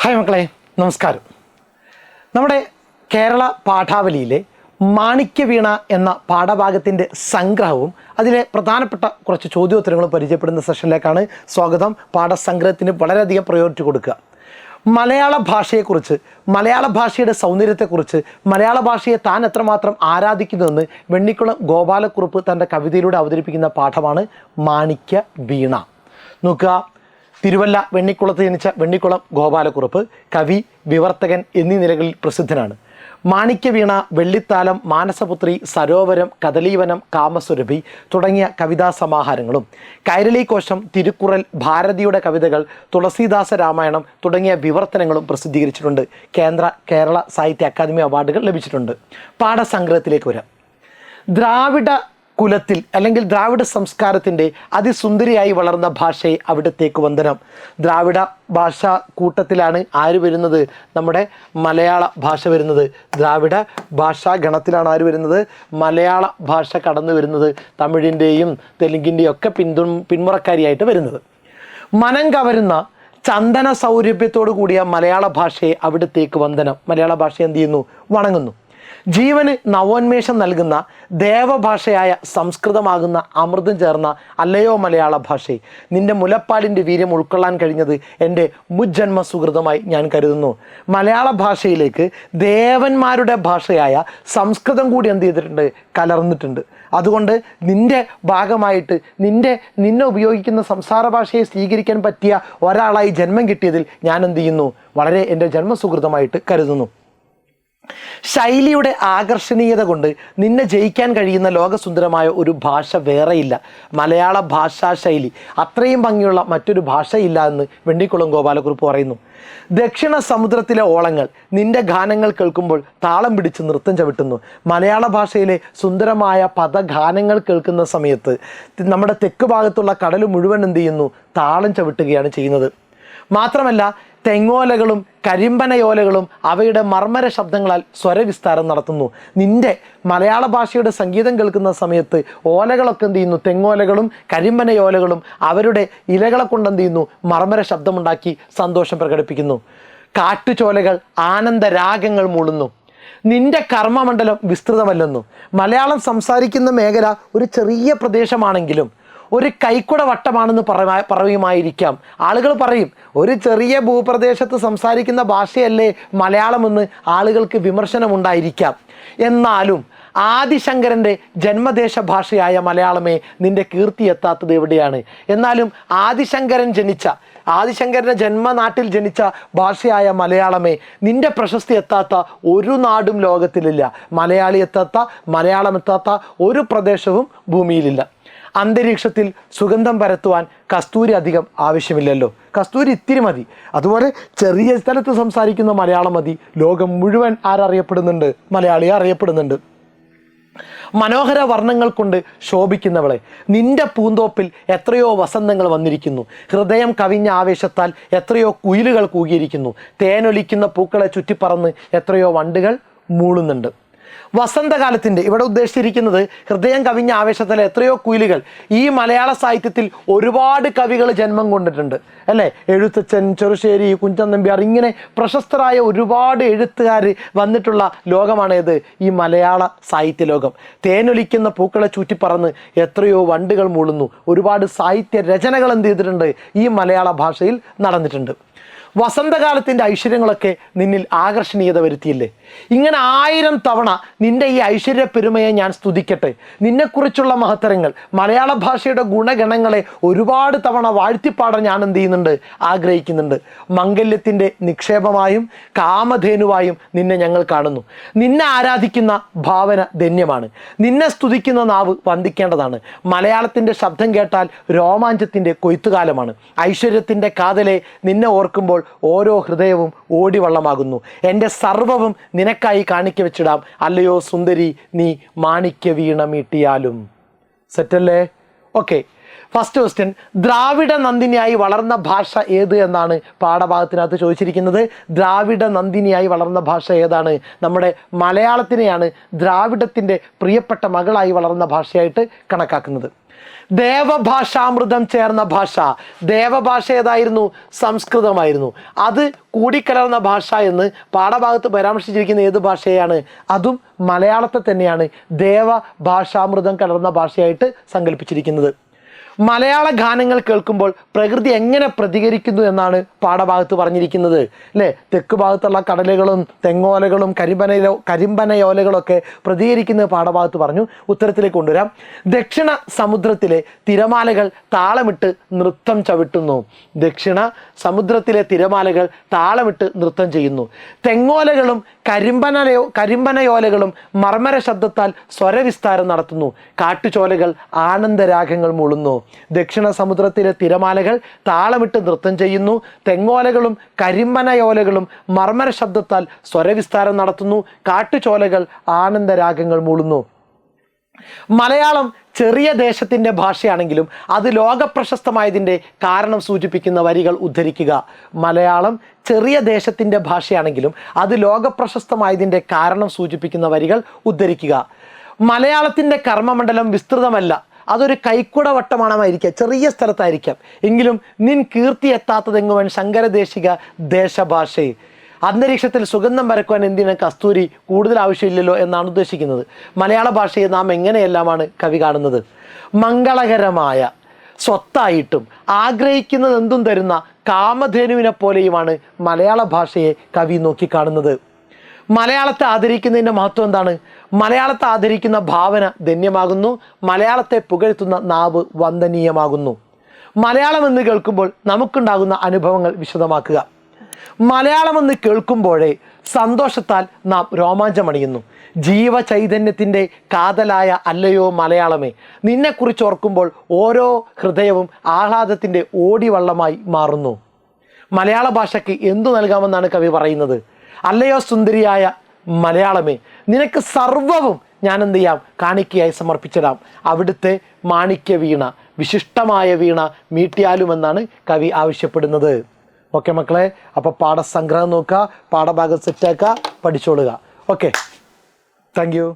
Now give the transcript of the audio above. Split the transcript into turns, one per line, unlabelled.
Hi മക്കളെ, നമസ്കാരം. നമ്മുടെ കേരള പാഠാവലിയിലെ മാണിക്യവീണ എന്ന പാഠഭാഗത്തിൻ്റെ സംഗ്രഹവും അതിലെ പ്രധാനപ്പെട്ട കുറച്ച് ചോദ്യോത്തരങ്ങളും പരിചയപ്പെടുന്ന സെഷനിലേക്കാണ് സ്വാഗതം. പാഠസംഗ്രഹത്തിന് വളരെയധികം പ്രയോറിറ്റി കൊടുക്കുക. മലയാള ഭാഷയെക്കുറിച്ച്, മലയാള ഭാഷയുടെ സൗന്ദര്യത്തെക്കുറിച്ച്, മലയാള ഭാഷയെ താൻ എത്രമാത്രം ആരാധിക്കുന്നുവെന്ന് വെണ്ണിക്കുളം ഗോപാലക്കുറുപ്പ് തൻ്റെ കവിതയിലൂടെ അവതരിപ്പിക്കുന്ന പാഠമാണ് മാണിക്യവീണ. നോക്കുക, തിരുവല്ല വെണ്ണിക്കുളത്ത് ജനിച്ച വെണ്ണിക്കുളം ഗോപാലക്കുറുപ്പ് കവി, വിവർത്തകൻ എന്നീ നിലകളിൽ പ്രസിദ്ധനാണ്. മാണിക്യവീണ, വെള്ളിത്താലം, മാനസപുത്രി, സരോവരം, കദളീവനം, കാമസുരഭി തുടങ്ങിയ കവിതാ സമാഹാരങ്ങളും, കൈരളീകോശം, തിരുക്കുറൽ, ഭാരതിയുടെ കവിതകൾ, തുളസീദാസ രാമായണം തുടങ്ങിയ വിവർത്തനങ്ങളും പ്രസിദ്ധീകരിച്ചിട്ടുണ്ട്. കേരള സാഹിത്യ അക്കാദമി അവാർഡുകൾ ലഭിച്ചിട്ടുണ്ട്. പാഠസംഗ്രഹത്തിലേക്ക് വരാം. ദ്രാവിഡ കുലത്തിൽ അല്ലെങ്കിൽ ദ്രാവിഡ സംസ്കാരത്തിൻ്റെ അതിസുന്ദരിയായി വളർന്ന ഭാഷയെ അവിടത്തേക്ക് വന്ദനം. ദ്രാവിഡ ഭാഷാ കൂട്ടത്തിലാണ് ആര് വരുന്നത്? നമ്മുടെ മലയാള ഭാഷ വരുന്നത്. ദ്രാവിഡ ഭാഷാ ഗണത്തിലാണ് ആര് വരുന്നത്? മലയാള ഭാഷ കടന്നു വരുന്നത്. തമിഴിൻ്റെയും തെലുങ്കിൻ്റെയും ഒക്കെ പിന്മുറക്കാരിയായിട്ട് വരുന്നത്. മനം കവരുന്ന ചന്ദന സൗരഭ്യത്തോടു കൂടിയ മലയാള ഭാഷയെ അവിടത്തേക്ക് വന്ദനം. മലയാള ഭാഷ എന്ത് ചെയ്യുന്നു? വണങ്ങുന്നു. ജീവന് നവോന്മേഷം നൽകുന്ന ദേവഭാഷയായ സംസ്കൃതമാകുന്ന അമൃതം ചേർന്ന അല്ലയോ മലയാള ഭാഷയെ, നിന്റെ മുലപ്പാലിൻ്റെ വീര്യം ഉൾക്കൊള്ളാൻ കഴിഞ്ഞത് എൻ്റെ മുജ്ജന്മ സുഹൃതമായി ഞാൻ കരുതുന്നു. മലയാള ഭാഷയിലേക്ക് ദേവന്മാരുടെ ഭാഷയായ സംസ്കൃതം കൂടി എന്ത് ചെയ്തിട്ടുണ്ട്? കലർന്നിട്ടുണ്ട്. അതുകൊണ്ട് നിൻ്റെ ഭാഗമായിട്ട് നിന്നെ ഉപയോഗിക്കുന്ന സംസാര ഭാഷയെ സ്വീകരിക്കാൻ പറ്റിയ ഒരാളായി ജന്മം കിട്ടിയതിൽ ഞാൻ എന്ത് ചെയ്യുന്നു? വളരെ എൻ്റെ ജന്മസുഹൃതമായിട്ട് കരുതുന്നു. ശൈലിയുടെ ആകർഷണീയത കൊണ്ട് നിന്നെ ജയിക്കാൻ കഴിയുന്ന ലോകസുന്ദരമായ ഒരു ഭാഷ വേറെയില്ല. മലയാള ഭാഷാ ശൈലി അത്രയും ഭംഗിയുള്ള മറ്റൊരു ഭാഷയില്ല എന്ന് വെണ്ണിക്കുളം ഗോപാലക്കുറുപ്പ് പറയുന്നു. ദക്ഷിണ സമുദ്രത്തിലെ ഓളങ്ങൾ നിന്റെ ഗാനങ്ങൾ കേൾക്കുമ്പോൾ താളം പിടിച്ച് നൃത്തം ചവിട്ടുന്നു. മലയാള ഭാഷയിലെ സുന്ദരമായ പദഗാനങ്ങൾ കേൾക്കുന്ന സമയത്ത് നമ്മുടെ തെക്ക് ഭാഗത്തുള്ള കടൽ മുഴുവൻ എന്ത് ചെയ്യുന്നു? താളം ചവിട്ടുകയാണ് ചെയ്യുന്നത്. മാത്രമല്ല, തെങ്ങോലകളും കരിമ്പനയോലകളും അവയുടെ മർമ്മര ശബ്ദങ്ങളാൽ സ്വരവിസ്താരം നടത്തുന്നു. നിന്റെ മലയാള ഭാഷയുടെ സംഗീതം കേൾക്കുന്ന സമയത്ത് ഓലകളൊക്കെ എന്ത് ചെയ്യുന്നു? തെങ്ങോലകളും കരിമ്പനയോലകളും അവരുടെ ഇലകളെ കൊണ്ട് എന്ത് ചെയ്യുന്നു? മർമ്മര ശബ്ദമുണ്ടാക്കി സന്തോഷം പ്രകടിപ്പിക്കുന്നു. കാട്ടുചോലകൾ ആനന്ദരാഗങ്ങൾ മൂളുന്നു. നിന്റെ കർമ്മമണ്ഡലം വിസ്തൃതമല്ലെന്നു. മലയാളം സംസാരിക്കുന്ന മേഖല ഒരു ചെറിയ പ്രദേശമാണെങ്കിലും ഒരു കൈക്കുട വട്ടമാണെന്ന് പറയുമായിരിക്കാം. ആളുകൾ പറയും, ഒരു ചെറിയ ഭൂപ്രദേശത്ത് സംസാരിക്കുന്ന ഭാഷയല്ലേ മലയാളമെന്ന് ആളുകൾക്ക് വിമർശനമുണ്ടായിരിക്കാം. എന്നാലും ആദിശങ്കരൻ്റെ ജന്മദേശ ഭാഷയായ മലയാളമേ, നിന്റെ കീർത്തി എത്താത്തത് എവിടെയാണ്? എന്നാലും ആദിശങ്കരൻ്റെ ജന്മനാട്ടിൽ ജനിച്ച ഭാഷയായ മലയാളമേ, നിന്റെ പ്രശസ്തി എത്താത്ത ഒരു നാടും ലോകത്തിലില്ല. മലയാളം എത്താത്ത ഒരു പ്രദേശവും ഭൂമിയിലില്ല. അന്തരീക്ഷത്തിൽ സുഗന്ധം പരത്തുവാൻ കസ്തൂരി അധികം ആവശ്യമില്ലല്ലോ. കസ്തൂരി ഇത്തിരി മതി. അതുപോലെ ചെറിയ സ്ഥലത്ത് സംസാരിക്കുന്ന മലയാളം മതി. ലോകം മുഴുവൻ ആരറിയപ്പെടുന്നുണ്ട്? മലയാളിയെ അറിയപ്പെടുന്നുണ്ട്. മനോഹര വർണ്ണങ്ങൾ കൊണ്ട് ശോഭിക്കുന്നവളെ, നിന്റെ പൂന്തോപ്പിൽ എത്രയോ വസന്തങ്ങൾ വന്നിരിക്കുന്നു. ഹൃദയം കവിഞ്ഞ ആവേശത്താൽ എത്രയോ കുയിലുകൾ കൂകിയിരിക്കുന്നു. തേനൊലിക്കുന്ന പൂക്കളെ ചുറ്റിപ്പറന്ന് എത്രയോ വണ്ടുകൾ മൂളുന്നുണ്ട്. വസന്തകാലത്തിൻ്റെ ഇവിടെ ഉദ്ദേശിച്ചിരിക്കുന്നത് ഹൃദയം കവിഞ്ഞ ആവേശത്തിലെ എത്രയോ കുയിലുകൾ. ഈ മലയാള സാഹിത്യത്തിൽ ഒരുപാട് കവികൾ ജന്മം കൊണ്ടിട്ടുണ്ട് അല്ലേ? എഴുത്തച്ഛൻ, ചെറുശ്ശേരി, കുഞ്ചൻ നമ്പ്യാർ, ഇങ്ങനെ പ്രശസ്തരായ ഒരുപാട് എഴുത്തുകാർ വന്നിട്ടുള്ള ലോകമാണേത്? ഈ മലയാള സാഹിത്യ ലോകം. തേനൊലിക്കുന്ന പൂക്കളെ ചുറ്റിപ്പറന്ന് എത്രയോ വണ്ടുകൾ മൂളുന്നു. ഒരുപാട് സാഹിത്യ രചനകൾ എന്ത് ചെയ്തിട്ടുണ്ട്? ഈ മലയാള ഭാഷയിൽ നടന്നിട്ടുണ്ട്. വസന്തകാലത്തിൻ്റെ ഐശ്വര്യങ്ങളൊക്കെ നിന്നിൽ ആകർഷണീയത വരുത്തിയില്ലേ? ഇങ്ങനെ 1000 തവണ നിന്റെ ഈ ഐശ്വര്യ പെരുമയെ ഞാൻ സ്തുതിക്കട്ടെ. നിന്നെക്കുറിച്ചുള്ള മഹത്തരങ്ങൾ, മലയാള ഭാഷയുടെ ഗുണഗണങ്ങളെ ഒരുപാട് തവണ വാഴ്ത്തിപ്പാടാൻ ഞാൻ എന്ത് ചെയ്യുന്നുണ്ട്? ആഗ്രഹിക്കുന്നുണ്ട്. മംഗല്യത്തിൻ്റെ നിക്ഷേപമായും കാമധേനുവായും നിന്നെ ഞങ്ങൾ കാണുന്നു. നിന്നെ ആരാധിക്കുന്ന ഭാവന ധന്യമാണ്. നിന്നെ സ്തുതിക്കുന്ന നാവ് വന്ദിക്കേണ്ടതാണ്. മലയാളത്തിൻ്റെ ശബ്ദം കേട്ടാൽ രോമാഞ്ചത്തിൻ്റെ കൊയ്ത്തുകാലമാണ്. ഐശ്വര്യത്തിൻ്റെ കാതലെ, നിന്നെ ഓർക്കുമ്പോൾ ഓരോ ഹൃദയവും ഓടിവള്ളമാകുന്നു. എൻ്റെ സർവ്വവും നിനക്കായി കാണിക്ക വെച്ചിടാം. അല്ലയോ സുന്ദരി, നീ മാണിക്യ വീണ മീട്ടിയാലും. സെറ്റല്ലേ? ഓക്കെ. ഫസ്റ്റ് ക്വസ്റ്റ്യൻ, ദ്രാവിഡ നന്ദിനിയായി വളർന്ന ഭാഷ ഏത് എന്നാണ് പാഠഭാഗത്തിനകത്ത് ചോദിച്ചിരിക്കുന്നത്. ദ്രാവിഡ നന്ദിനിയായി വളർന്ന ഭാഷ ഏതാണ്? നമ്മുടെ മലയാളത്തിനെയാണ് ദ്രാവിഡത്തിൻ്റെ പ്രിയപ്പെട്ട മകളായി വളർന്ന ഭാഷയായിട്ട് കണക്കാക്കുന്നത്. ദേവഭാഷാമൃതം ചേർന്ന ഭാഷ, ദേവഭാഷ ഏതായിരുന്നു? സംസ്കൃതമായിരുന്നു. അത് കൂടിക്കലർന്ന ഭാഷ എന്ന് പാഠഭാഗത്ത് പരാമർശിച്ചിരിക്കുന്ന ഏത് ഭാഷയാണ്? അതും മലയാളത്തെ തന്നെയാണ് ദേവഭാഷാമൃതം കലർന്ന ഭാഷയായിട്ട് സങ്കല്പിച്ചിരിക്കുന്നത്. മലയാള ഗാനങ്ങൾ കേൾക്കുമ്പോൾ പ്രകൃതി എങ്ങനെ പ്രതികരിക്കുന്നു എന്നാണ് പാഠഭാഗത്ത് പറഞ്ഞിരിക്കുന്നത്, അല്ലേ? തെക്ക് ഭാഗത്തുള്ള കടലുകളും തെങ്ങോലകളും കരിമ്പനയോലകളൊക്കെ പ്രതികരിക്കുന്നത് പാഠഭാഗത്ത് പറഞ്ഞു. ഉത്തരത്തിലേക്ക് കൊണ്ടുവരാം. ദക്ഷിണ സമുദ്രത്തിലെ തിരമാലകൾ താളമിട്ട് നൃത്തം ചവിട്ടുന്നു. ദക്ഷിണ സമുദ്രത്തിലെ തിരമാലകൾ താളമിട്ട് നൃത്തം ചെയ്യുന്നു. തെങ്ങോലകളും കരിമ്പനയോലകളും മർമ്മര ശബ്ദത്താൽ സ്വരവിസ്താരം നടത്തുന്നു. കാട്ടുചോലകൾ ആനന്ദരാഗങ്ങൾ മൂളുന്നു. ദക്ഷിണ സമുദ്രത്തിലെ തിരമാലകൾ താളമിട്ട് നൃത്തം ചെയ്യുന്നു. തെങ്ങോലകളും കരിമ്പനയോലകളും മർമ്മര ശബ്ദത്താൽ സ്വരവിസ്താരം നടത്തുന്നു. കാട്ടുചോലകൾ ആനന്ദരാഗങ്ങൾ മൂളുന്നു. മലയാളം ചെറിയ ദേശത്തിൻ്റെ ഭാഷയാണെങ്കിലും അത് ലോകപ്രശസ്തമായതിൻ്റെ കാരണം സൂചിപ്പിക്കുന്ന വരികൾ ഉദ്ധരിക്കുക. മലയാളം ചെറിയ ദേശത്തിൻ്റെ ഭാഷയാണെങ്കിലും അത് ലോകപ്രശസ്തമായതിൻ്റെ കാരണം സൂചിപ്പിക്കുന്ന വരികൾ ഉദ്ധരിക്കുക. മലയാളത്തിൻ്റെ കർമ്മമണ്ഡലം വിസ്തൃതമല്ല, അതൊരു കൈക്കുട വട്ടമാണമായിരിക്കാം, ചെറിയ സ്ഥലത്തായിരിക്കാം. എങ്കിലും നിൻ കീർത്തി എത്താത്തതെങ്ങുവൻ ശങ്കരദേശിക ദേശഭാഷയെ. അന്തരീക്ഷത്തിൽ സുഗന്ധം പരക്കുവാൻ എന്തിന് കസ്തൂരി കൂടുതൽ ആവശ്യമില്ലല്ലോ എന്നാണ് ഉദ്ദേശിക്കുന്നത്. മലയാള ഭാഷയെ നാം എങ്ങനെയെല്ലാമാണ് കവി കാണുന്നത്? മംഗളകരമായ സ്വത്തായിട്ടും ആഗ്രഹിക്കുന്നത് എന്തും തരുന്ന കാമധേനുവിനെ പോലെയുമാണ് മലയാള ഭാഷയെ കവി നോക്കിക്കാണുന്നത്. മലയാളത്തെ ആദരിക്കുന്നതിൻ്റെ മഹത്വം എന്താണ്? മലയാളത്തെ ആദരിക്കുന്ന ഭാവന ധന്യമാകുന്നു. മലയാളത്തെ പുകഴ്ത്തുന്ന നാവ് വന്ദനീയമാകുന്നു. മലയാളം എന്ന് കേൾക്കുമ്പോൾ നമുക്കുണ്ടാകുന്ന അനുഭവങ്ങൾ വിശദമാക്കുക. മലയാളമെന്ന് കേൾക്കുമ്പോഴേ സന്തോഷത്താൽ നാം രോമാഞ്ചമണിയുന്നു. ജീവചൈതന്യത്തിൻ്റെ കാതലായ അല്ലയോ മലയാളമേ, നിന്നെക്കുറിച്ച് ഓർക്കുമ്പോൾ ഓരോ ഹൃദയവും ആഹ്ലാദത്തിൻ്റെ ഓടിവള്ളമായി മാറുന്നു. മലയാള ഭാഷയ്ക്ക് എന്തു നൽകാമെന്നാണ് കവി പറയുന്നത്? അല്ലയോ സുന്ദരിയായ മലയാളമേ, നിനക്ക് സർവ്വവും ഞാൻ എന്ത് ചെയ്യാം? കാണിക്കയായി സമർപ്പിച്ചിടാം. അവിടുത്തെ മാണിക്യ വീണ, വിശിഷ്ടമായ വീണ മീട്ടിയാലുമെന്നാണ് കവി ആവശ്യപ്പെടുന്നത്. ഓക്കെ മക്കളെ, അപ്പോൾ പാഠസംഗ്രഹം നോക്കുക, പാഠഭാഗം സെറ്റാക്കുക, പഠിച്ചോളുക. Okay, thank U.